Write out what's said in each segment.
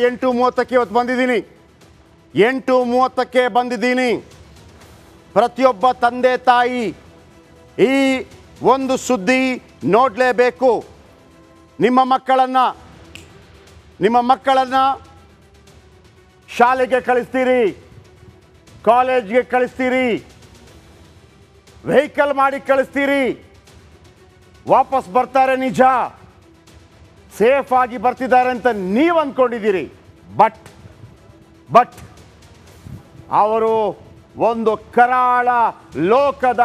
8:30ಕ್ಕೆ ಇವತ್ತು ಬಂದಿದ್ದೀನಿ. 8:30ಕ್ಕೆ ಬಂದಿದ್ದೀನಿ. ಪ್ರತಿಯೊಬ್ಬ ತಂದೆ ತಾಯಿ ಈ ಒಂದು ಸುದ್ದಿ ನೋಡಲೇಬೇಕು. ನಿಮ್ಮ ಮಕ್ಕಳನ್ನು ಶಾಲೆಗೆ ಕಳಿಸ್ತೀರಿ, ಕಾಲೇಜ್ಗೆ ಕಳಿಸ್ತೀರಿ, ವೆಹಿಕಲ್ ಮಾಡಿ ಕಳಿಸ್ತೀರಿ, ವಾಪಸ್ ಬರ್ತಾರೆ ನಿಜ, ಸೇಫ್ ಆಗಿ ಬರ್ತಿದ್ದಾರೆ ಅಂತ ನೀವು ಅಂದ್ಕೊಂಡಿದ್ದೀರಿ. ಬಟ್ ಅವರು ಒಂದು ಕರಾಳ ಲೋಕದ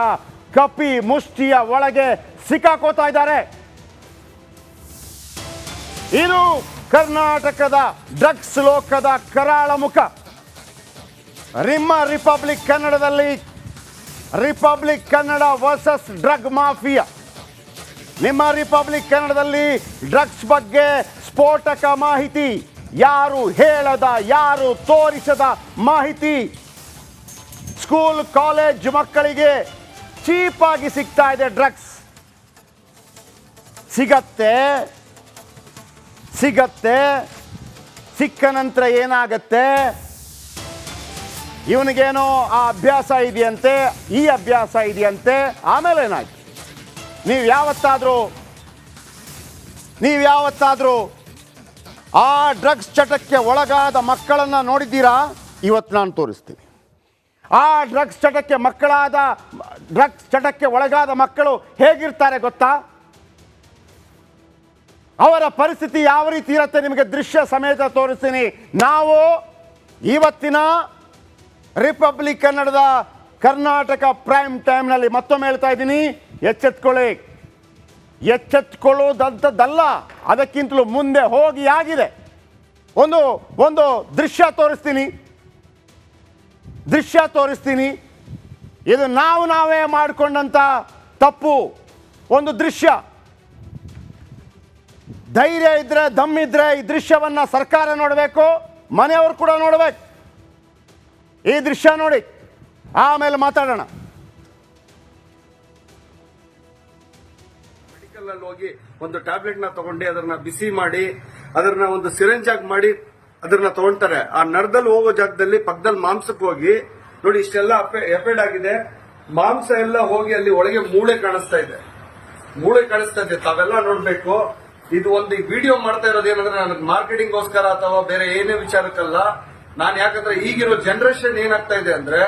ಕಪಿ ಮುಷ್ಟಿಯ ಒಳಗೆ ಸಿಕ್ಕಾಕೋತಾ ಇದ್ದಾರೆ. ಇದು ಕರ್ನಾಟಕದ ಡ್ರಗ್ಸ್ ಲೋಕದ ಕರಾಳ ಮುಖ. ನಿಮ್ಮ ರಿಪಬ್ಲಿಕ್ ಕನ್ನಡದಲ್ಲಿ republic Kannada versus drug mafia. ನಿಮ್ಮ ರಿಪಬ್ಲಿಕ್ ಕನ್ನಡದಲ್ಲಿ ಡ್ರಗ್ಸ್ ಬಗ್ಗೆ ಸ್ಫೋಟಕ ಮಾಹಿತಿ, ಯಾರು ಹೇಳದ ಯಾರು ತೋರಿಸದ ಮಾಹಿತಿ. ಸ್ಕೂಲ್ ಕಾಲೇಜ್ ಮಕ್ಕಳಿಗೆ ಚೀಪಾಗಿ ಸಿಗ್ತಾ ಇದೆ ಡ್ರಗ್ಸ್. ಸಿಗತ್ತೆ ಸಿಕ್ಕ ನಂತರ ಏನಾಗತ್ತೆ, ಇವನಿಗೇನೋ ಆ ಅಭ್ಯಾಸ ಇದೆಯಂತೆ, ಈ ಅಭ್ಯಾಸ ಇದೆಯಂತೆ, ಆಮೇಲೆ ಏನಾಯ್ತು? ನೀವು ಯಾವತ್ತಾದರೂ ಆ ಡ್ರಗ್ಸ್ ಚಟಕ್ಕೆ ಒಳಗಾದ ಮಕ್ಕಳನ್ನು ನೋಡಿದ್ದೀರಾ? ಇವತ್ತು ನಾನು ತೋರಿಸ್ತೀನಿ. ಆ ಡ್ರಗ್ಸ್ ಚಟಕ್ಕೆ ಒಳಗಾದ ಮಕ್ಕಳು ಹೇಗಿರ್ತಾರೆ ಗೊತ್ತಾ? ಅವರ ಪರಿಸ್ಥಿತಿ ಯಾವ ರೀತಿ ಇರುತ್ತೆ ನಿಮಗೆ ದೃಶ್ಯ ಸಮೇತ ತೋರಿಸ್ತೀನಿ. ನಾವು ಇವತ್ತಿನ ರಿಪಬ್ಲಿಕ್ ಕನ್ನಡದ ಕರ್ನಾಟಕ ಪ್ರೈಮ್ ಟೈಮ್ನಲ್ಲಿ ಮತ್ತೊಮ್ಮೆ ಹೇಳ್ತಾ ಇದ್ದೀನಿ, ಎಚ್ಚೆತ್ಕೊಳ್ಳೋದಂಥದ್ದಲ್ಲ, ಅದಕ್ಕಿಂತಲೂ ಮುಂದೆ ಹೋಗಿ ಆಗಿದೆ. ಒಂದು ದೃಶ್ಯ ತೋರಿಸ್ತೀನಿ. ಇದು ನಾವೇ ಮಾಡಿಕೊಂಡಂಥ ತಪ್ಪು. ಒಂದು ದೃಶ್ಯ, ಧೈರ್ಯ ಇದ್ರೆ ದಮ್ಮಿದ್ರೆ ಈ ದೃಶ್ಯವನ್ನು ಸರ್ಕಾರ ನೋಡಬೇಕು, ಮನೆಯವರು ಕೂಡ ನೋಡಬೇಕು. ಈ ದೃಶ್ಯ ನೋಡಿ, ಆಮೇಲೆ ಮಾತಾಡೋಣ. ಮೆಡಿಕಲ್ ಅಲ್ಲಿ ಹೋಗಿ ಒಂದು ಟ್ಯಾಬ್ಲೆಟ್ ನ ತಗೊಂಡು ಅದನ್ನ ಬಿಸಿ ಮಾಡಿ ಅದನ್ನ ಒಂದು ಸಿರೆಂಜ್ ಆಗಿ ಮಾಡಿ ಅದನ್ನ ತಗೊಳ್ತಾರೆ. ಆ ನರದಲ್ಲಿ ಹೋಗೋ ಜಾಗದಲ್ಲಿ ಪಕ್ಕದಲ್ಲಿ ಮಾಂಸಕ್ಕೆ ಹೋಗಿ ನೋಡಿ, ಇಷ್ಟೆಲ್ಲ ಎಫೆಡ್ ಆಗಿದೆ. ಮಾಂಸ ಎಲ್ಲ ಹೋಗಿ ಅಲ್ಲಿ ಒಳಗೆ ಮೂಳೆ ಕಾಣಿಸ್ತಾ ಇದೆ. ತಾವೆಲ್ಲ ನೋಡ್ಬೇಕು. ಇದು ಒಂದು ವಿಡಿಯೋ ಮಾಡ್ತಾ ಇರೋದು ಏನಂದ್ರೆ ನನಗೆ ಮಾರ್ಕೆಟಿಂಗ್ ಗೋಸ್ಕರ ಅಥವಾ ಬೇರೆ ಏನೇ ವಿಚಾರಕ್ಕಲ್ಲ. ನಾನು ಯಾಕಂದ್ರೆ ಈಗಿರೋ ಜನರೇಷನ್ ಏನಾಗ್ತಾ ಇದೆ ಅಂದ್ರೆ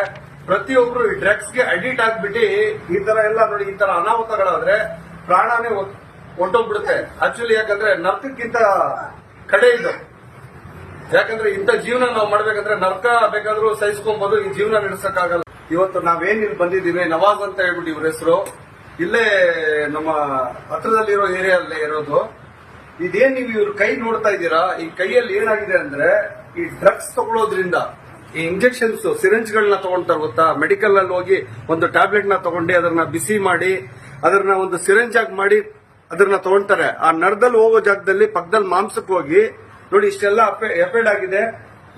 ಪ್ರತಿಯೊಬ್ರು ಈ ಡ್ರಗ್ಸ್ ಗೆ ಅಡಿಕ್ಟ್ ಆಗ್ಬಿಟ್ಟು ಈ ತರ ಎಲ್ಲ ನೋಡಿ, ಈ ತರ ಅನಾಹುತಗಳಾದ್ರೆ ಪ್ರಾಣನೇ ಹೊಂಟೋಗ್ಬಿಡುತ್ತೆ. ಆಕ್ಚುಲಿ ಯಾಕಂದ್ರೆ ನರ್ಕಕ್ಕಿಂತ ಕಡೆ ಇದು. ಯಾಕಂದ್ರೆ ಇಂಥ ಜೀವನ ನಾವು ಮಾಡ್ಬೇಕಂದ್ರೆ ನರ್ಕ ಬೇಕಾದ್ರೂ ಸಹಿಸ್ಕೊಬಹುದು, ಈ ಜೀವನ ನಡೆಸಕ್ಕಾಗಲ್ಲ. ಇವತ್ತು ನಾವೇನ್ ಇಲ್ಲಿ ಬಂದಿದ್ದೀವಿ, ನವಾಜ್ ಅಂತ ಹೇಳ್ಬಿಟ್ಟು ಇವ್ರ ಹೆಸರು, ಇಲ್ಲೇ ನಮ್ಮ ಹತ್ರದಲ್ಲಿರೋ ಏರಿಯಾದಲ್ಲೇ ಇರೋದು. ಇದೇನ್ ನೀವು ಇವ್ರ ಕೈ ನೋಡ್ತಾ ಇದ್ದೀರಾ, ಈ ಕೈಯಲ್ಲಿ ಏನಾಗಿದೆ ಅಂದ್ರೆ ಈ ಡ್ರಗ್ಸ್ ತಗೊಳ್ಳೋದ್ರಿಂದ ಈ ಇಂಜೆಕ್ಷನ್ಸ್ ಸಿರೆಂಜ್ ಗಳನ್ನ ತಗೊಂತಾರೆ ಗೊತ್ತಾ. ಮೆಡಿಕಲ್ ಅಲ್ಲಿ ಹೋಗಿ ಒಂದು ಟ್ಯಾಬ್ಲೆಟ್ ನ ತಗೊಂಡು ಅದನ್ನ ಬಿಸಿ ಮಾಡಿ ಅದನ್ನ ಒಂದು ಸಿರೆಂಜ್ ಆಗಿ ಮಾಡಿ ಅದನ್ನ ತಗೊಳ್ತಾರೆ. ಆ ನರದಲ್ಲಿ ಹೋಗೋ ಜಾಗದಲ್ಲಿ ಪಕ್ಕದಲ್ಲಿ ಮಾಂಸಕ್ಕೆ ಹೋಗಿ ನೋಡಿ, ಇಷ್ಟೆಲ್ಲ ಎಫೆಡ್ ಆಗಿದೆ.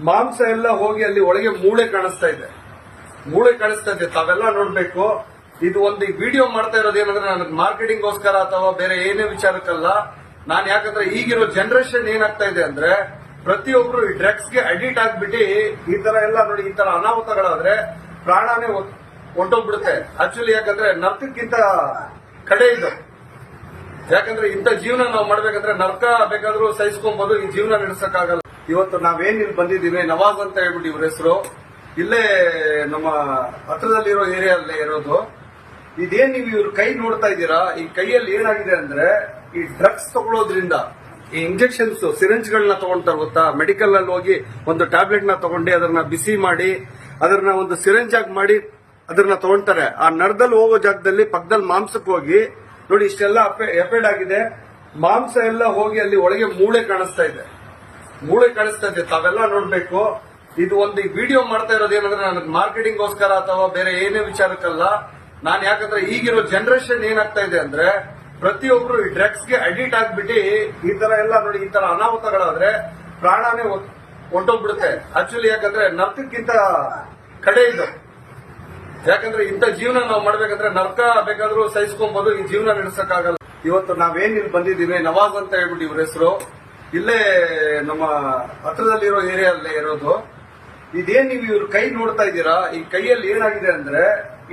ಮಾಂಸ ಎಲ್ಲ ಹೋಗಿ ಅಲ್ಲಿ ಒಳಗೆ ಮೂಳೆ ಕಾಣಿಸ್ತಾ ಇದೆ. ತಾವೆಲ್ಲ ನೋಡ್ಬೇಕು. ಇದು ಒಂದು ವಿಡಿಯೋ ಮಾಡ್ತಾ ಇರೋದು ಏನಂದ್ರೆ ನನಗೆ ಮಾರ್ಕೆಟಿಂಗ್ ಗೋಸ್ಕರ ಅಥವಾ ಬೇರೆ ಏನೇ ವಿಚಾರಕ್ಕಲ್ಲ. ನಾನು ಯಾಕಂದ್ರೆ ಈಗಿರೋ ಜನರೇಷನ್ ಏನಾಗ್ತಾ ಇದೆ ಅಂದ್ರೆ ಪ್ರತಿಯೊಬ್ರು ಈ ಡ್ರಗ್ಸ್ ಗೆ ಅಡಿಕ್ಟ್ ಆಗ್ಬಿಟ್ಟು ಈ ತರ ಎಲ್ಲ ನೋಡಿ, ಈ ತರ ಅನಾಹುತಗಳಾದ್ರೆ ಪ್ರಾಣನೇ ಹೊಂಟೋಗ್ಬಿಡುತ್ತೆ. ಆಕ್ಚುಲಿ ಯಾಕಂದ್ರೆ ನರ್ಕಕ್ಕಿಂತ ಕಡೆ ಇದು. ಯಾಕಂದ್ರೆ ಇಂಥ ಜೀವನ ನಾವು ಮಾಡ್ಬೇಕಂದ್ರೆ ನರ್ಕ ಬೇಕಾದ್ರೂ ಸಹಿಸ್ಕೊಬಹುದು, ಈ ಜೀವನ ನಡೆಸಕ್ಕಾಗಲ್ಲ. ಇವತ್ತು ನಾವೇನ್ ಇಲ್ಲಿ ಬಂದಿದ್ದೀವಿ, ನವಾಜ್ ಅಂತ ಹೇಳ್ಬಿಟ್ಟು ಇವ್ರ ಹೆಸರು, ಇಲ್ಲೇ ನಮ್ಮ ಹತ್ರದಲ್ಲಿರೋ ಏರಿಯಾದಲ್ಲೇ ಇರೋದು. ಇದೇನ್ ನೀವು ಇವ್ರ ಕೈ ನೋಡ್ತಾ ಇದ್ದೀರಾ, ಈ ಕೈಯಲ್ಲಿ ಏನಾಗಿದೆ ಅಂದ್ರೆ ಈ ಡ್ರಗ್ಸ್ ತಗೊಳ್ಳೋದ್ರಿಂದ ಈ ಇಂಜೆಕ್ಷನ್ಸ್ ಸಿರೆಂಜ್ ಗಳನ್ನ ತಗೊಳ್ತಾರೆ ಗೊತ್ತಾ. ಮೆಡಿಕಲ್ ಅಲ್ಲಿ ಹೋಗಿ ಒಂದು ಟ್ಯಾಬ್ಲೆಟ್ ನ ತಗೊಂಡು ಅದನ್ನ ಬಿಸಿ ಮಾಡಿ ಅದನ್ನ ಒಂದು ಸಿರೆಂಜ್ ಆಗಿ ಮಾಡಿ ಅದನ್ನ ತಗೊಳ್ತಾರೆ. ಆ ನರದಲ್ಲಿ ಹೋಗೋ ಜಾಗದಲ್ಲಿ ಪಕ್ಕದಲ್ಲಿ ಮಾಂಸಕ್ಕೆ ಹೋಗಿ ನೋಡಿ, ಇಷ್ಟೆಲ್ಲ ಎಫೆಡ್ ಆಗಿದೆ. ಮಾಂಸ ಎಲ್ಲ ಹೋಗಿ ಅಲ್ಲಿ ಒಳಗೆ ಮೂಳೆ ಕಾಣಿಸ್ತಾ ಇದೆ. ತಾವೆಲ್ಲ ನೋಡ್ಬೇಕು. ಇದು ಒಂದು ವಿಡಿಯೋ ಮಾಡ್ತಾ ಇರೋದು ಏನಂದ್ರೆ ನನಗೆ ಮಾರ್ಕೆಟಿಂಗ್ ಗೋಸ್ಕರ ಅಥವಾ ಬೇರೆ ಏನೇ ವಿಚಾರಕ್ಕಲ್ಲ. ನಾನು ಯಾಕಂದ್ರೆ ಈಗಿರೋ ಜನರೇಷನ್ ಏನಾಗ್ತಾ ಇದೆ ಅಂದ್ರೆ ಪ್ರತಿಯೊಬ್ರು ಈ ಡ್ರಗ್ಸ್ ಗೆ ಅಡಿಕ್ಟ್ ಆಗ್ಬಿಟ್ಟು ಈ ತರ ಎಲ್ಲ ನೋಡಿ, ಈ ತರ ಅನಾಹುತಗಳಾದ್ರೆ ಪ್ರಾಣನೇ ಹೊಂಟೋಗ್ಬಿಡುತ್ತೆ. ಆಕ್ಚುಲಿ ಯಾಕಂದ್ರೆ ನರ್ಕಕ್ಕಿಂತ ಕಡೆ ಇದು. ಯಾಕಂದ್ರೆ ಇಂಥ ಜೀವನ ನಾವು ಮಾಡ್ಬೇಕಂದ್ರೆ ನರ್ಕ ಬೇಕಾದ್ರೂ ಸಹಿಸ್ಕೊಬಹುದು, ಈ ಜೀವನ ನಡೆಸಕ್ಕಾಗಲ್ಲ. ಇವತ್ತು ನಾವೇನ್ ಇಲ್ಲಿ ಬಂದಿದ್ದೀವಿ, ನವಾಜ್ ಅಂತ ಹೇಳ್ಬಿಟ್ಟು ಇವ್ರ ಹೆಸರು, ಇಲ್ಲೇ ನಮ್ಮ ಹತ್ರದಲ್ಲಿರೋ ಏರಿಯಲ್ಲೇ ಇರೋದು. ಇದೇನ್ ನೀವು ಇವ್ರ ಕೈ ನೋಡ್ತಾ ಇದ್ದೀರಾ, ಈ ಕೈಯಲ್ಲಿ ಏನಾಗಿದೆ ಅಂದ್ರೆ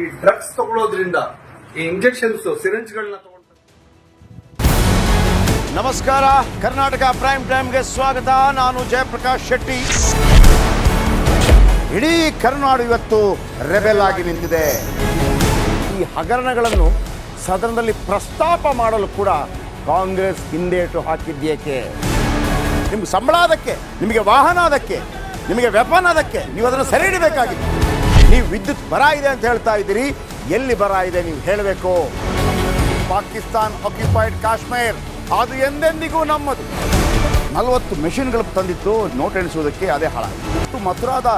ಈ ಡ್ರಗ್ಸ್ ತಗೊಳ್ಳೋದ್ರಿಂದ ಈ ಇಂಜೆಕ್ಷನ್ಸ್ ಸಿರಿಂಜ್ಗಳನ್ನ ತಗೊಂಡು. ನಮಸ್ಕಾರ, ಕರ್ನಾಟಕ ಪ್ರೈಮ್ ಟೈಮ್ಗೆ ಸ್ವಾಗತ. ನಾನು ಜಯಪ್ರಕಾಶ್ ಶೆಟ್ಟಿ. ಇಡೀ ಕರ್ನಾಡು ಇವತ್ತು ರೆಬೆಲ್ ಆಗಿ ನಿಂತಿದೆ. ಈ ಹಗರಣಗಳನ್ನು ಸದನದಲ್ಲಿ ಪ್ರಸ್ತಾಪ ಮಾಡಲು ಕೂಡ ಕಾಂಗ್ರೆಸ್ ಹಿಂದೇಟು ಹಾಕಿದ್ದೇಕೆ? ನಿಮ್ಗೆ ಸಂಬಳ ಅದಕ್ಕೆ, ನಿಮಗೆ ವಾಹನ ಅದಕ್ಕೆ, ನಿಮಗೆ ವೆಪನ್ ಅದಕ್ಕೆ, ನೀವು ಅದನ್ನು ಸೆರೆ ಹಿಡಿಬೇಕಾಗಿತ್ತು. ನೀವು ವಿದ್ಯುತ್ ಬರ ಇದೆ ಅಂತ ಹೇಳ್ತಾ ಇದ್ದೀರಿ, ಎಲ್ಲಿ ಬರ ಇದೆ ನೀವು ಹೇಳಬೇಕು. ಪಾಕಿಸ್ತಾನ್ ಆಕ್ಯುಪೈಡ್ ಕಾಶ್ಮೀರ್ ಅದು ಎಂದೆಂದಿಗೂ ನಮ್ಮದು. 40 ಮೆಷಿನ್ಗಳು ತಂದಿತ್ತು ನೋಟ್ ಎಣಿಸುವುದಕ್ಕೆ, ಅದೇ ಹಾಳಾಗಿದೆ. ಮಥುರಾದ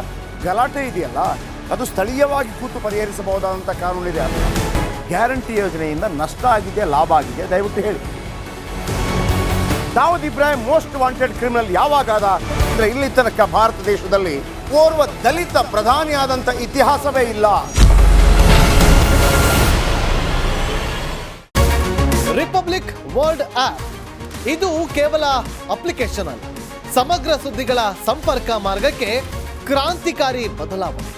ಗಲಾಟೆ ಇದೆಯಲ್ಲ, ಅದು ಸ್ಥಳೀಯವಾಗಿ ಕೂತು ಪರಿಹರಿಸಬಹುದಾದಂಥ ಕಾನೂನಿದೆ. ಅದು ಗ್ಯಾರಂಟಿ ಯೋಜನೆಯಿಂದ ನಷ್ಟ ಆಗಿದೆ, ಲಾಭ ಆಗಿದೆ, ದಯವಿಟ್ಟು ಹೇಳಿ. Dawood Ibrahim most wanted criminal ಯಾವಾಗಾದ ಅಂದರೆ ಇಲ್ಲಿ ತನಕ ಭಾರತ ದೇಶದಲ್ಲಿ ಓರ್ವ ದಲಿತ ಪ್ರಧಾನಿಯಾದಂಥ ಇತಿಹಾಸವೇ ಇಲ್ಲ. ರಿಪಬ್ಲಿಕ್ ವರ್ಲ್ಡ್ ಆಪ್ ಇದು ಕೇವಲ ಅಪ್ಲಿಕೇಶನ್ ಅಲ್ಲ, ಸಮಗ್ರ ಸುದ್ದಿಗಳ ಸಂಪರ್ಕ ಮಾರ್ಗಕ್ಕೆ ಕ್ರಾಂತಿಕಾರಿ ಬದಲಾವಣೆ.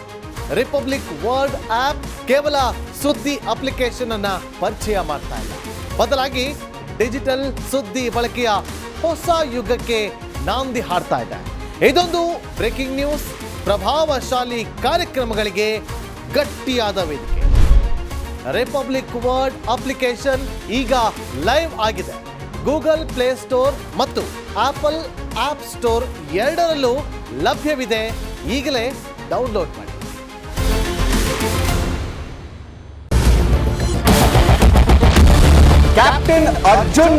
ರಿಪಬ್ಲಿಕ್ ವರ್ಲ್ಡ್ ಆಪ್ ಕೇವಲ ಸುದ್ದಿ ಅಪ್ಲಿಕೇಶನ್ ಅನ್ನ ಪರಿಚಯ ಮಾಡ್ತಾ ಇಲ್ಲ, ಬದಲಾಗಿ ಡಿಜಿಟಲ್ ಸುದ್ದಿ ಬಳಕೆಯ ಹೊಸ ಯುಗಕ್ಕೆ ನಾಂದಿ ಹಾಡ್ತಾ ಇದೆ. ಇದೊಂದು ಬ್ರೇಕಿಂಗ್ ನ್ಯೂಸ್, ಪ್ರಭಾವಶಾಲಿ ಕಾರ್ಯಕ್ರಮಗಳಿಗೆ ಗಟ್ಟಿಯಾದ ವೇದಿಕೆ. ರಿಪಬ್ಲಿಕ್ ವರ್ಲ್ಡ್ ಅಪ್ಲಿಕೇಶನ್ ಈಗ ಲೈವ್ ಆಗಿದೆ. ಗೂಗಲ್ ಪ್ಲೇ ಸ್ಟೋರ್ ಮತ್ತು ಆಪಲ್ ಆಪ್ ಸ್ಟೋರ್ ಎರಡರಲ್ಲೂ ಲಭ್ಯವಿದೆ. ಈಗಲೇ ಡೌನ್ಲೋಡ್ ಮಾಡಿ. ಕ್ಯಾಪ್ಟನ್ ಅರ್ಜುನ್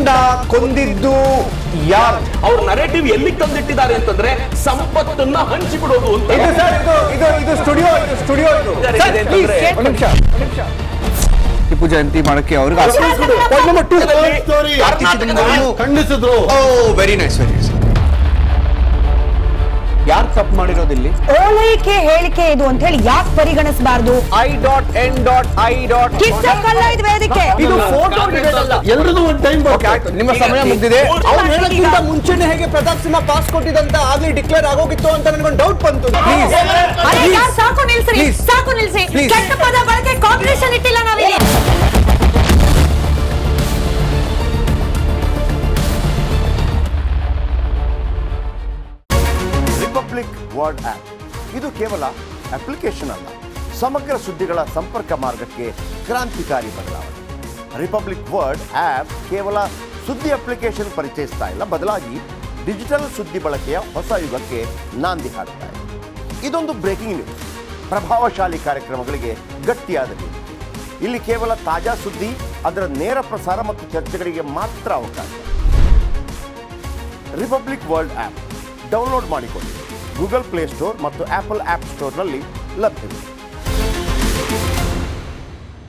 ಕೊಂದಿದ್ದು ಯಾರು? ಅವ್ರ ನರೇಟಿವ್ ಎಲ್ಲಿ ತಂದಿಟ್ಟಿದ್ದಾರೆ ಅಂತಂದ್ರೆ ಸಂಪತ್ತನ್ನ ಹಂಚಿಬಿಡೋದು ಅಂತ. ಇದು ಸ್ಟುಡಿಯೋ ಟಿಪ್ಪು ಜಯಂತಿ ಮಾಡಕ್ಕೆ ಅವ್ರಿಗೆ ಖಂಡಿಸಿದ್ರು. Very nice. ಯಾರು ತಪ್ಪು ಮಾಡಿರೋದಿಲ್ಲಿ? ಓಲೈಕೆ ಹೇಳಿಕೆ ಇದು ಅಂತ ಹೇಳಿ ಯಾಕೆ ಪರಿಗಣಿಸಬಾರದು? ಕಿಚ್ಚಕ್ಕಲ್ಲ ಇದು ವೇದಿಕೆ. ಇದು ಫೋಟೋ ಎಲ್ರದ್ದು ಒಂದು ಟೈಮ್. ನಿಮ್ಮ ಸಮಯ ಮುಗಿದಿದೆ. ಅವ್ರು ಹೇಳೋಕ್ಕಿಂತ ಮುಂಚೆನೆ ಹೇಗೆ ಪ್ರತಾಪ್ ಸಿಂಹ ಪಾಸ್ ಕೊಟ್ಟಿದಂತ ಆಗ್ಲಿ ಡಿಕ್ಲೇರ್ ಆಗೋಗಿತ್ತು ಅಂತ ನನಗೊಂದು ಡೌಟ್ ಬಂತು. ಸಾಕು ನಿಲ್ಸ್ರಿ, ಸಾಕು ನಿಲ್ಸಿ. ಕೆಟ್ಟ ಪದ ಬಳಕೆ ಕಾಂಪಿಟೇಷನ್ ಇಟ್ಟಿಲ್ಲ ನಾವಿಲ್ಲಿ. ರಿಪಬ್ಲಿಕ್ ವರ್ಲ್ಡ್ ಆ್ಯಪ್ ಇದು ಕೇವಲ ಅಪ್ಲಿಕೇಶನ್ ಅಲ್ಲ, ಸಮಗ್ರ ಸುದ್ದಿಗಳ ಸಂಪರ್ಕ ಮಾರ್ಗಕ್ಕೆ ಕ್ರಾಂತಿಕಾರಿ ಬದಲಾವಣೆ. ರಿಪಬ್ಲಿಕ್ ವರ್ಲ್ಡ್ ಆ್ಯಪ್ ಕೇವಲ ಸುದ್ದಿ ಅಪ್ಲಿಕೇಶನ್ ಪರಿಚಯಿಸ್ತಾ ಇಲ್ಲ, ಬದಲಾಗಿ ಡಿಜಿಟಲ್ ಸುದ್ದಿ ಬಳಕೆಯ ಹೊಸ ಯುಗಕ್ಕೆ ನಾಂದಿ ಹಾಡ್ತಾ ಇದೆ. ಇದೊಂದು ಬ್ರೇಕಿಂಗ್ ನ್ಯೂಸ್, ಪ್ರಭಾವಶಾಲಿ ಕಾರ್ಯಕ್ರಮಗಳಿಗೆ ಗಟ್ಟಿಯಾದ ವೇದಿಕೆ. ಇಲ್ಲಿ ಕೇವಲ ತಾಜಾ ಸುದ್ದಿ, ಅದರ ನೇರ ಪ್ರಸಾರ ಮತ್ತು ಚರ್ಚೆಗಳಿಗೆ ಮಾತ್ರ ಅವಕಾಶ. ರಿಪಬ್ಲಿಕ್ ವರ್ಲ್ಡ್ ಆ್ಯಪ್ ಡೌನ್ಲೋಡ್ ಮಾಡಿಕೊಳ್ಳಿ. ಗೂಗಲ್ ಪ್ಲೇ ಸ್ಟೋರ್ ಮತ್ತು ಆಪಲ್ ಆಪ್ ಸ್ಟೋರ್ನಲ್ಲಿ ಲಭ್ಯವಿದೆ.